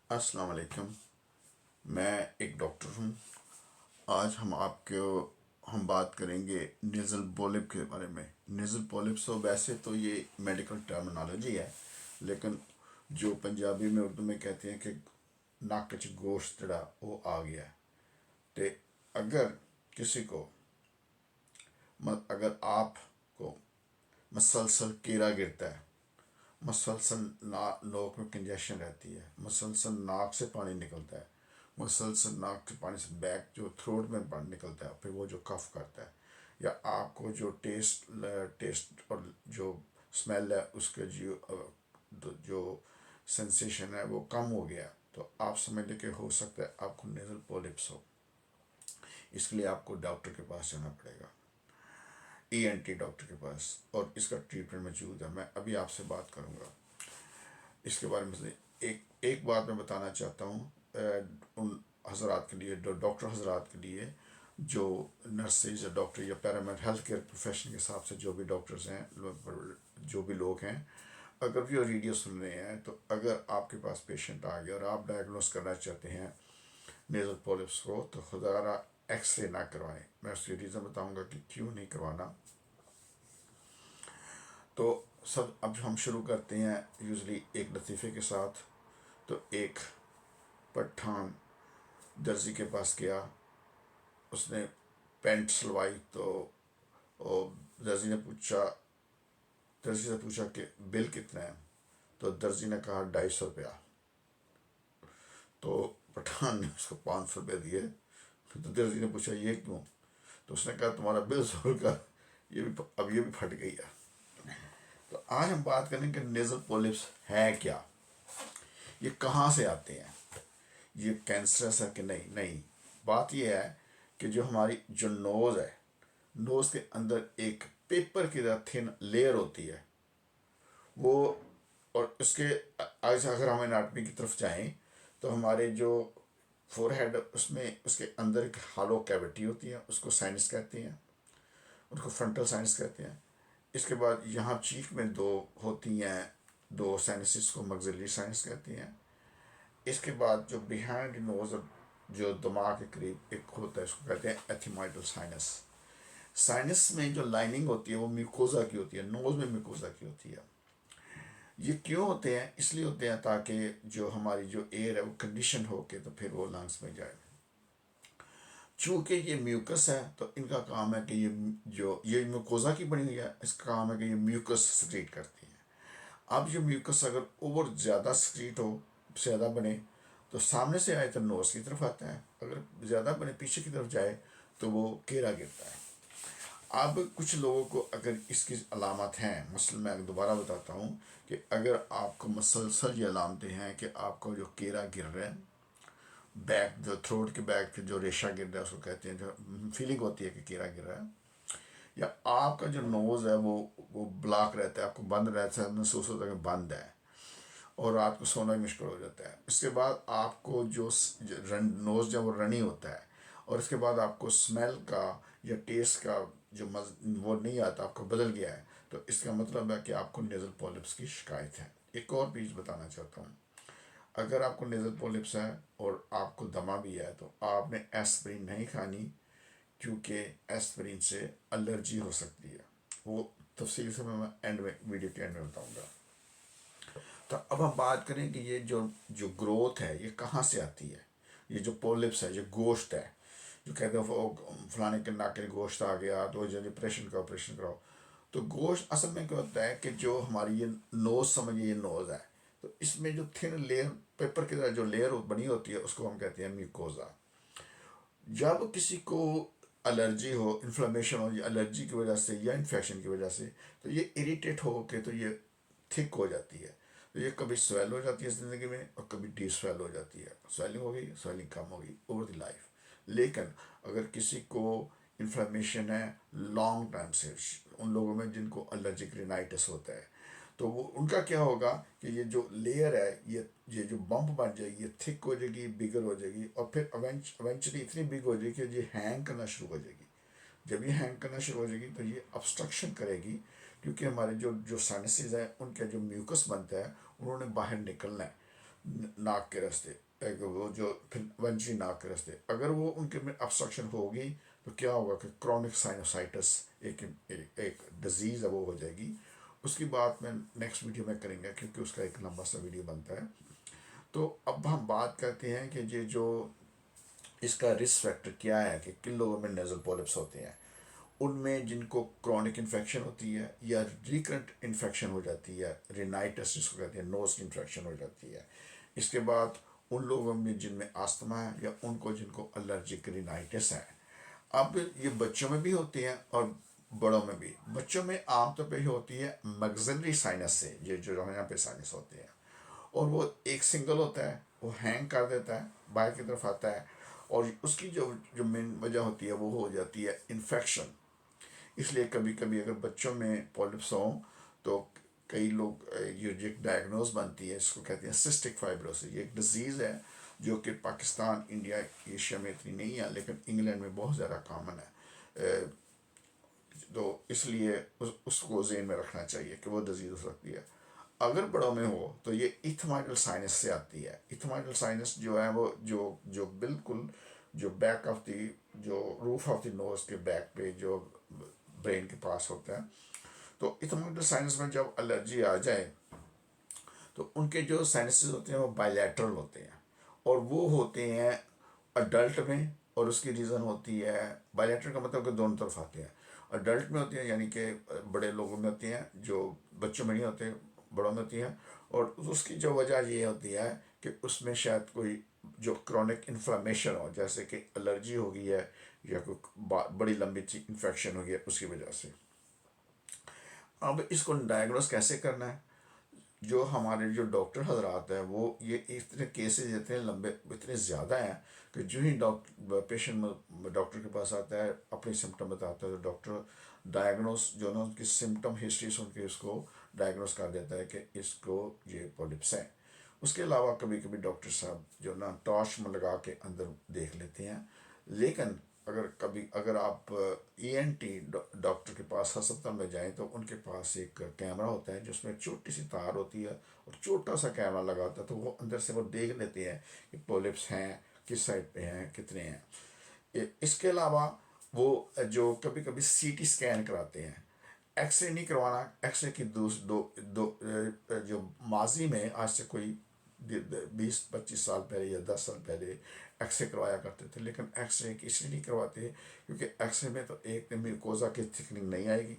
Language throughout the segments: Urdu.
السلام علیکم۔ میں ایک ڈاکٹر ہوں۔ آج ہم بات کریں گے نیزل پولپ کے بارے میں۔ نیزل پولپس تو ویسے تو یہ میڈیکل ٹرمنالوجی ہے، لیکن جو پنجابی میں اردو میں کہتے ہیں کہ نک چ گوشت جڑا وہ آ گیا ہے۔ تو اگر کسی کو اگر آپ کو مسلسل کیڑا گرتا ہے، مسلسل نوک میں کنجیشن رہتی ہے، مسلسل ناک سے پانی نکلتا ہے، مسلسل ناک کے پانی سے بیک جو تھروٹ میں پانی نکلتا ہے، پھر وہ جو کف کرتا ہے، یا آپ کو جو ٹیسٹ اور جو اسمیل ہے اس کے جو سینسیشن ہے وہ کم ہو گیا، تو آپ سمجھ لیں کہ ہو سکتا ہے آپ کو نیزل پولپس ہو۔ اس کے لیے آپ کو ڈاکٹر کے پاس جانا پڑے گا، ENT ڈاکٹر کے پاس، اور اس کا ٹریٹمنٹ موجود ہے۔ میں ابھی آپ سے بات کروں گا اس کے بارے میں۔ ایک بات میں بتانا چاہتا ہوں ان حضرات کے لیے، ڈاکٹر حضرات کے لیے، جو نرسز یا ڈاکٹر یا پیرامڈ ہیلتھ کیئر پروفیشن کے حساب سے جو بھی ڈاکٹرز ہیں، جو بھی لوگ ہیں، اگر بھی وہ ریڈیو سن رہے ہیں، تو اگر آپ کے پاس پیشنٹ آ گیا اور آپ ڈائگنوز کرنا چاہتے ہیں نیزل پولپس کو، تو خدا را ایکس رے نہ کروائیں۔ میں اس کی ریزن بتاؤں گا کہ کیوں نہیں کروانا۔ تو اب ہم شروع کرتے ہیں یوزلی ایک لطیفے کے ساتھ۔ تو ایک پٹھان درزی کے پاس گیا، اس نے پینٹ سلوائی، تو درزی سے پوچھا کہ بل کتنا ہے؟ تو درزی نے کہا 250 روپیہ۔ تو پٹھان نے اس کو 500 روپے دیے۔ تو درزی نے پوچھا یہ کیوں؟ تو اس نے کہا تمہارا بل 100 کا، اب یہ بھی پھٹ گئی ہے۔ تو آج ہم بات کریں کہ نیزل پولپس ہے کیا، یہ کہاں سے آتے ہیں، یہ کینسرس ہے کہ نہیں۔ بات یہ ہے کہ جو ہماری جو نوز ہے، نوز کے اندر ایک پیپر کی طرح تھن لیئر ہوتی ہے وہ، اور اس کے اگر ہم اناٹمی کی طرف جائیں تو ہمارے جو فور ہیڈ، اس کے اندر ایک ہالو کیوٹی ہوتی ہے، اس کو سائنس کہتے ہیں، اس کو فرنٹل سائنس کہتے ہیں۔ اس کے بعد یہاں چیک میں دو ہوتی ہیں، دو سائنسز کو مگزیلری سائنس کہتے ہیں۔ اس کے بعد جو بیہائنڈ نوز، جو دماغ کے قریب ایک ہوتا ہے، اس کو کہتے ہیں ایتھیمائڈل سائنس۔ سائنس میں جو لائننگ ہوتی ہے وہ میوکوزا کی ہوتی ہے، نوز میں میوکوزا کی ہوتی ہے۔ یہ کیوں ہوتے ہیں؟ اس لیے ہوتے ہیں تاکہ جو ہماری جو ایئر ہے وہ کنڈیشن ہو کے تو پھر وہ لنگس میں جائے۔ چونکہ یہ میوکس ہے تو ان کا کام ہے کہ یہ میوکوزا کی بنی ہوئی ہے، اس کا کام ہے کہ یہ میوکس سیکریٹ کرتی ہے۔ اب یہ میوکس اگر اوور زیادہ سیکریٹ ہو، زیادہ بنے، تو سامنے سے آئے تو نوز کی طرف آتا ہے، اگر زیادہ بنے پیچھے کی طرف جائے تو وہ کیڑا گرتا ہے۔ اب کچھ لوگوں کو اگر اس کی علامات ہیں، مثلا میں دوبارہ بتاتا ہوں کہ اگر آپ کو مسلسل یہ علامتیں ہیں کہ آپ کو جو کیڑا گر رہا ہے، بیک جو تھروٹ کے بیک پہ جو ریشہ گر رہا ہے اس کو کہتے ہیں، جو فیلنگ ہوتی ہے کہ کیڑا گر رہا ہے، یا آپ کا جو نوز ہے وہ بلاک رہتا ہے، آپ کو بند رہتا ہے، محسوس ہوتا ہے کہ بند ہے، اور رات کو سونا بھی مشکل ہو جاتا ہے۔ اس کے بعد آپ کو جو نوز جب وہ رنی ہوتا ہے، اور اس کے بعد آپ کو اسمیل کا یا ٹیسٹ کا جو وہ نہیں آتا، آپ کو بدل گیا ہے، تو اس کا مطلب ہے کہ آپ کو نیزل پولپس کی شکایت ہے۔ ایک اور چیز بتانا چاہتا ہوں، اگر آپ کو نیزل پولپس ہے اور آپ کو دمہ بھی ہے تو آپ نے ایسپرین نہیں کھانی، کیونکہ ایسپرین سے الرجی ہو سکتی ہے۔ وہ تفصیل سے میں ویڈیو کے اینڈ میں بتاؤں گا۔ تو اب ہم بات کریں کہ یہ جو گروتھ ہے یہ کہاں سے آتی ہے۔ یہ جو پولپس ہے، یہ گوشت ہے، جو کہتے ہیں فلانے کے ناک کے گوشت آ گیا تو آپریشن کراؤ۔ تو گوشت اصل میں کیا ہوتا ہے کہ جو ہماری یہ نوز، سمجھیے یہ نوز ہے، تو اس میں جو تھن لیئر، پیپر کی طرح جو لیئر بنی ہوتی ہے، اس کو ہم کہتے ہیں میوکوزا۔ جب کسی کو الرجی ہو، انفلمیشن ہو، یا الرجی کی وجہ سے یا انفیکشن کی وجہ سے، تو یہ اریٹیٹ ہو کے تو یہ تھک ہو جاتی ہے، تو یہ کبھی سویل ہو جاتی ہے زندگی میں، اور کبھی ڈی سویل ہو جاتی ہے، سویلنگ ہو گئی، سویلنگ کم ہو گئی اوور دی لائف۔ لیکن اگر کسی کو انفلمیشن ہے لانگ ٹائم سے، ان لوگوں میں جن کو الرجک رینائٹس ہوتا ہے، تو وہ ان کا کیا ہوگا کہ یہ جو لیئر ہے، یہ جو بمپ بن جائے گی، یہ تھک ہو جائے گی، بگر ہو جائے گی، اور پھر ایونچولی اتنی بگ ہو جائے گی کہ یہ ہینگ کرنا شروع ہو جائے گی۔ جب یہ ہینگ کرنا شروع ہو جائے گی تو یہ ابسٹرکشن کرے گی، کیونکہ ہمارے جو سائنسز ہیں ان کا جو میوکس بنتا ہے انہوں نے باہر نکلنا ہے۔ ناک کے راستے، ایک وہ جو پھر ونچی ناک کے راستے، اگر وہ ان کے میں ابسٹرکشن ہوگی تو کیا ہوگا کہ کرونک سائنوسائٹس ایک ڈیزیز ہے وہ ہو جائے گی. اس کی بات میں نیکسٹ ویڈیو میں کریں گے کیونکہ اس کا ایک لمبا سا ویڈیو بنتا ہے. تو اب ہم بات کرتے ہیں کہ یہ جو اس کا رسک فیکٹر کیا ہے کہ کن لوگوں میں نیزل پولپس ہوتے ہیں. ان میں جن کو کرونک انفیکشن ہوتی ہے یا ریکرنٹ انفیکشن ہو جاتی ہے، رینائٹس جس کو کہتے ہیں، نوز کی انفیکشن ہو جاتی ہے. اس کے بعد ان لوگوں میں جن میں آستما ہے یا ان کو جن کو الرجک رینائٹس ہے. اب یہ بچوں میں بھی ہوتی ہیں اور بڑوں میں بھی. بچوں میں عام طور پہ ہی ہوتی ہے مگزلری سائنس سے، یہ جو یہاں پہ سائنس ہوتے ہیں، اور وہ ایک سنگل ہوتا ہے، وہ ہینگ کر دیتا ہے، باہر کی طرف آتا ہے. اور اس کی جو مین وجہ ہوتی ہے وہ ہو جاتی ہے انفیکشن. اس لیے کبھی کبھی اگر بچوں میں پولپس ہوں تو کئی لوگ یہ جو ڈائگنوز بنتی ہے اس کو کہتے ہیں سسٹک فائبروسس. یہ ایک ڈیزیز ہے جو کہ پاکستان، انڈیا، ایشیا میں اتنی نہیں ہے لیکن انگلینڈ میں بہت زیادہ کامن ہے. تو اس لیے اس کو ذہن میں رکھنا چاہیے کہ وہ ڈیزیز ہو سکتی ہے. اگر بڑوں میں ہو تو یہ ایتھمائڈل سائنس سے آتی ہے. ایتھمائڈل سائنس جو ہے وہ جو بالکل جو بیک آف دی، جو روف آف دی نوز کے بیک پہ جو برین کے پاس ہوتا ہے. تو ایتھمائڈل سائنس میں جب الرجی آ جائے تو ان کے جو سائنسز ہوتے ہیں وہ بائیلیٹرل ہوتے ہیں، اور وہ ہوتے ہیں اڈلٹ میں. اور اس کی ریزن ہوتی ہے، بائیلیٹرل کا مطلب کہ دونوں طرف آتے ہیں. اڈلٹ میں ہوتی ہیں یعنی کہ بڑے لوگوں میں ہوتی ہیں، جو بچوں میں نہیں ہوتے، بڑوں میں ہوتی ہیں. اور اس کی جو وجہ یہ ہوتی ہے کہ اس میں شاید کوئی جو کرونک انفلامیشن ہو، جیسے کہ الرجی ہو گئی ہے یا کوئی بڑی لمبی انفیکشن ہو گئی ہے اس کی وجہ سے. اب اس کو ڈائگنوز کیسے کرنا ہے؟ جو ہمارے جو ڈاکٹر حضرات ہیں وہ یہ اتنے کیسز اتنے لمبے اتنے زیادہ ہیں کہ جو ہی پیشنٹ ڈاکٹر کے پاس آتا ہے اپنی سمٹم بتاتا ہے تو ڈاکٹر ڈائگنوز جو نا ان کی سمٹم ہسٹری سن کے اس کو ڈائگنوز کر دیتا ہے کہ اس کو یہ پولپس ہیں. اس کے علاوہ کبھی کبھی ڈاکٹر صاحب جو نا ٹارچ میں لگا کے اندر دیکھ لیتے ہیں. لیکن اگر آپ ای این ٹی ڈاکٹر کے پاس ہسپتال میں جائیں تو ان کے پاس ایک کیمرہ ہوتا ہے جس میں چھوٹی سی تار ہوتی ہے اور چھوٹا سا کیمرہ لگا ہوتا ہے، تو وہ اندر سے وہ دیکھ لیتے ہیں کہ پولپس ہیں کس سائڈ پہ ہیں کتنے ہیں. اس کے علاوہ وہ جو کبھی کبھی سی ٹی اسکین کراتے ہیں. ایکس رے نہیں کروانا. ایکس رے کی جو ماضی میں آج سے کوئی 20-25 سال پہلے یا 10 سال پہلے ایکس رے کروایا کرتے تھے، لیکن ایکس رے اس لیے نہیں کرواتے کیونکہ ایکس رے میں تو ایک میوکوزا کی تھکننگ نہیں آئے گی،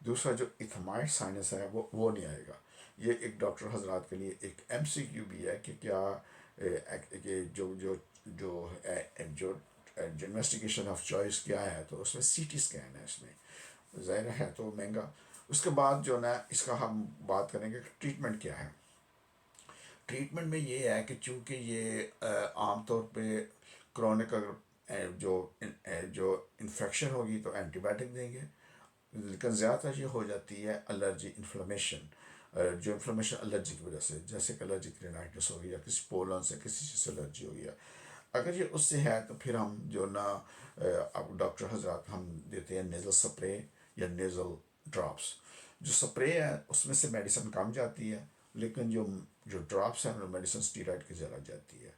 دوسرا جو ایتھمائڈ سائنس ہے وہ نہیں آئے گا. یہ ایک ڈاکٹر حضرات کے لیے ایک ایم سی کیو بھی ہے کہ کیا کہ جو جو انویسٹیگیشن آف چوائس کیا ہے، تو اس میں سی ٹی اسکین ہے. اس میں ظاہر ہے تو مہنگا. اس کے بعد جو نا اس کا ہم بات کریں گے کہ ٹریٹمنٹ کیا ہے. ٹریٹمنٹ میں یہ ہے کہ چونکہ یہ عام طور پہ کرونک اگر جو انفیکشن ہوگی تو اینٹی بائیوٹک دیں گے، لیکن زیادہ تر یہ ہو جاتی ہے الرجی انفلمیشن، جو انفلمیشن الرجی کی وجہ سے، جیسے کہ الرجک رینائٹس ہو گئی یا کسی پولن سے کسی چیز سے الرجی ہو گیا. اگر یہ اس سے ہے تو پھر ہم جو نا اب ڈاکٹر حضرات ہم دیتے ہیں نیزل سپرے یا نیزل ڈراپس. جو سپرے ہے اس میں سے میڈیسن کم جاتی ہے، لیکن جو ڈراپس ہیں ان میں میڈیسن اسٹیرائڈ کی زیادہ جاتی ہے.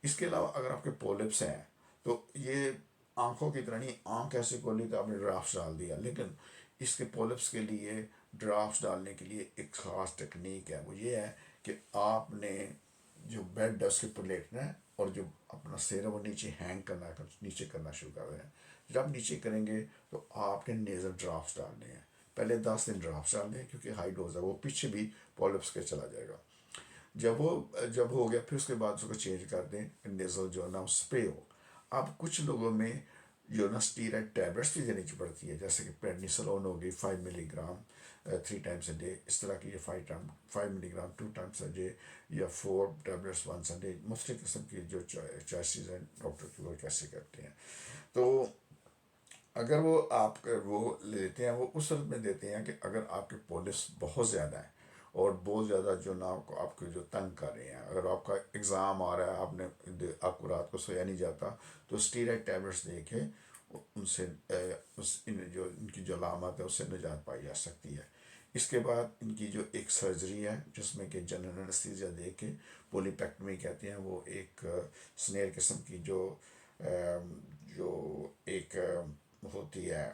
اس کے علاوہ اگر آپ کے پولپس ہیں تو یہ آنکھوں کی طرح نہیں، آنکھ ایسے کھولی تو آپ نے ڈرافٹس ڈال دیا، لیکن اس کے پولپس کے لیے ڈرافٹس ڈالنے کے لیے ایک خاص ٹیکنیک ہے. وہ یہ ہے کہ آپ نے جو بیڈ ہے اس کے اوپر لیٹنا ہے اور جو اپنا سر ہے وہ نیچے ہینگ کرنا ہے، نیچے کرنا شروع کر رہے ہیں. جب نیچے کریں گے تو آپ نے نیزل ڈرافٹس ڈالنے ہیں. پہلے 10 دن ڈرافٹس ڈالنے ہیں کیونکہ ہائی ڈوز ہے، وہ پیچھے بھی پولپس کے چلا جائے گا. جب ہو گیا پھر اس کے بعد اس کو چینج کر دیں، نیزل جو ہے نا اسپرے ہو. اب کچھ لوگوں میں جو نا اسٹیرائڈ ٹیبلٹس بھی دینی پڑتی ہے، جیسے کہ پریڈنیسلون ہوگی 5 ملی گرام 3 times a day. اس طرح کی یہ 5 ملی گرام 2 times a day یا 4 tablets once a day. مختلف قسم کی جو چوائسیز ہیں ڈاکٹر کی وہ کیسے کرتے ہیں. تو اگر وہ آپ وہ لیتے ہیں، وہ اس صورت میں دیتے ہیں کہ اگر آپ کے پولس بہت زیادہ ہیں اور بہت زیادہ جو نا آپ کو جو تنگ کر رہے ہیں، اگر آپ کا ایگزام آ رہا ہے، آپ کو رات کو سویا نہیں جاتا، تو اسٹیرائڈ ٹیبلٹس دے کے ان سے ان کی جو علامات ہے اس سے نجات پائی جا سکتی ہے. اس کے بعد ان کی جو ایک سرجری ہے جس میں کہ جنرل انستھیزیا دے کے پولیپیکٹمی کہتے ہیں، وہ ایک سنیئر قسم کی جو ایک ہوتی ہے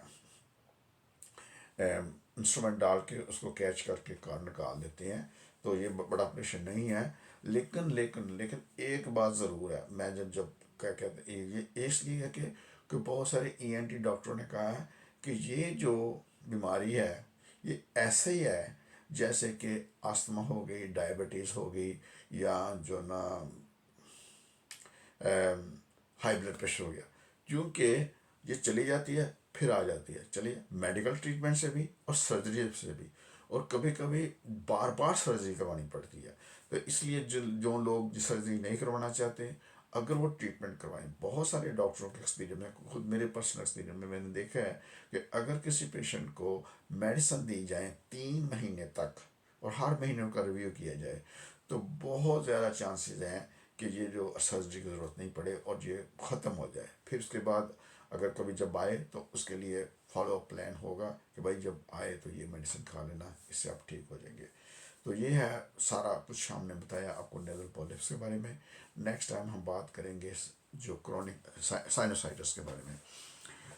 انسٹرومنٹ ڈال کے اس کو کیچ کر کے کار نکال دیتے ہیں. تو یہ بڑا آپریشن نہیں ہے. لیکن ایک بات ضرور ہے، میں جب کیا کہتے ہیں یہ اس لیے ہے کہ بہت سارے ENT ڈاکٹروں نے کہا ہے کہ یہ جو بیماری ہے یہ ایسے ہی ہے جیسے کہ آستما ہو گئی، ڈائبٹیز ہو گئی، یا جو نا ہائی بلڈ پریشر ہو گیا. کیونکہ یہ چلی جاتی ہے پھر آ جاتی ہے. چلیے میڈیکل ٹریٹمنٹ سے بھی اور سرجری سے بھی، اور کبھی کبھی بار بار سرجری کروانی پڑتی ہے. تو اس لیے جو لوگ سرجری نہیں کروانا چاہتے، اگر وہ ٹریٹمنٹ کروائیں، بہت سارے ڈاکٹروں کے ایکسپیرینس میں، خود میرے پرسنل ایکسپیرینس میں نے دیکھا ہے کہ اگر کسی پیشنٹ کو میڈیسن دی جائیں 3 مہینے تک اور ہر مہینے کا ریویو کیا جائے، تو بہت زیادہ چانسز ہیں کہ یہ جو سرجری کی ضرورت نہیں پڑے اور یہ ختم ہو جائے. پھر اس کے بعد اگر کبھی جب آئے تو اس کے لیے فالو اپ پلان ہوگا کہ بھائی جب آئے تو یہ میڈیسن کھا لینا، اس سے آپ ٹھیک ہو جائیں گے. تو یہ ہے سارا کچھ ہم نے بتایا آپ کو نیزل پولیپس کے بارے میں. نیکسٹ ٹائم ہم بات کریں گے جو کرونک سائنوسائٹس کے بارے میں.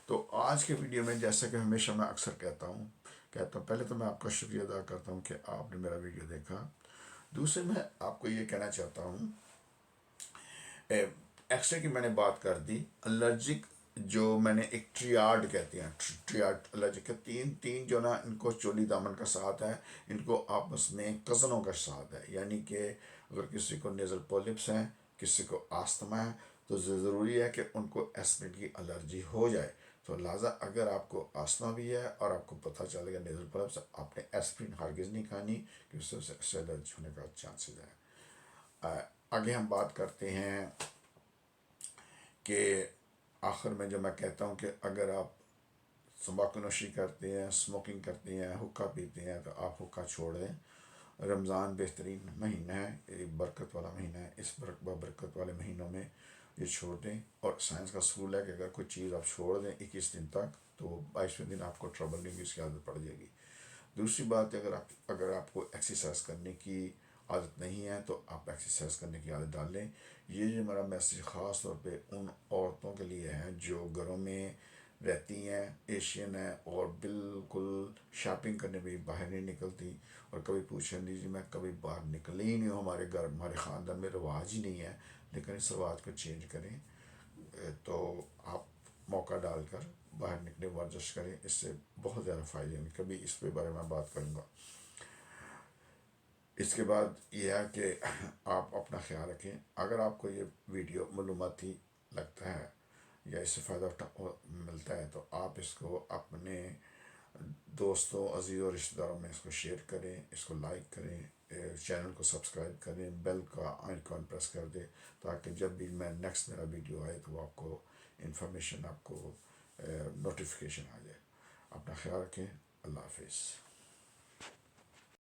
تو آج کے ویڈیو میں جیسا کہ ہمیشہ میں اکثر کہتا ہوں پہلے تو میں آپ کا شکریہ ادا کرتا ہوں کہ آپ نے میرا ویڈیو دیکھا. دوسرے میں آپ کو یہ کہنا چاہتا ہوں، ایکس رے کی میں نے بات کر دی. الرجک جو میں نے ایک ٹریاڈ کہتے ہیں، ٹریاڈ الرجک کے تین جو نا ان کو چولی دامن کا ساتھ ہے، ان کو آپس میں کزنوں کا ساتھ ہے. یعنی کہ اگر کسی کو نیزل پولیپس ہیں، کسی کو آستما ہے، تو ضروری ہے کہ ان کو ایسپرین کی الرجی ہو جائے. تو لہٰذا اگر آپ کو آستما بھی ہے اور آپ کو پتہ چل گیا نیزل پولیپس، آپ نے ایسپرین ہرگز نہیں کھانی کہ اس سے الرجی ہونے کا چانسز ہے. آگے ہم بات کرتے ہیں کہ آخر میں جو میں کہتا ہوں کہ اگر آپ تمباکو نوشی کرتے ہیں، اسموکنگ کرتے ہیں، حقہ پیتے ہیں، تو آپ حقہ چھوڑ دیں. رمضان بہترین مہینہ ہے، ایک برکت والا مہینہ ہے. اس برکت والے مہینوں میں یہ چھوڑ دیں. اور سائنس کا اصول ہے کہ اگر کوئی چیز آپ چھوڑ دیں 21 دن تک، تو 22ویں دن آپ کو ٹربل نہیں ہوگی، اس کی عادت پڑ جائے گی. دوسری بات، اگر آپ کو ایکسرسائز کرنے کی عادت نہیں ہے تو آپ ایکسرسائز کرنے کی عادت ڈال لیں. یہ میرا میسیج خاص طور پہ ان عورتوں کے لیے ہے جو گھروں میں رہتی ہیں، ایشین ہیں، اور بالکل شاپنگ کرنے بھی باہر نہیں نکلتی. اور کبھی پوچھیں جی میں کبھی باہر نکلے ہی نہیں ہوں، ہمارے گھر ہمارے خاندان میں رواج ہی نہیں ہے. لیکن اس رواج کو چینج کریں. تو آپ موقع ڈال کر باہر نکلیں، ورزش کریں، اس سے بہت زیادہ فائدے ہیں. کبھی اس پہ بارے میں بات کروں گا. اس کے بعد یہ ہے کہ آپ اپنا خیال رکھیں. اگر آپ کو یہ ویڈیو معلوماتی لگتا ہے یا اس سے فائدہ ملتا ہے تو آپ اس کو اپنے دوستوں، عزیز اور رشتہ داروں میں اس کو شیئر کریں، اس کو لائک کریں، چینل کو سبسکرائب کریں، بیل کا آئیکن پریس کر دیں تاکہ جب بھی میں نیکسٹ میرا ویڈیو آئے تو آپ کو انفارمیشن، آپ کو نوٹیفیکیشن آ جائے. اپنا خیال رکھیں. اللہ حافظ.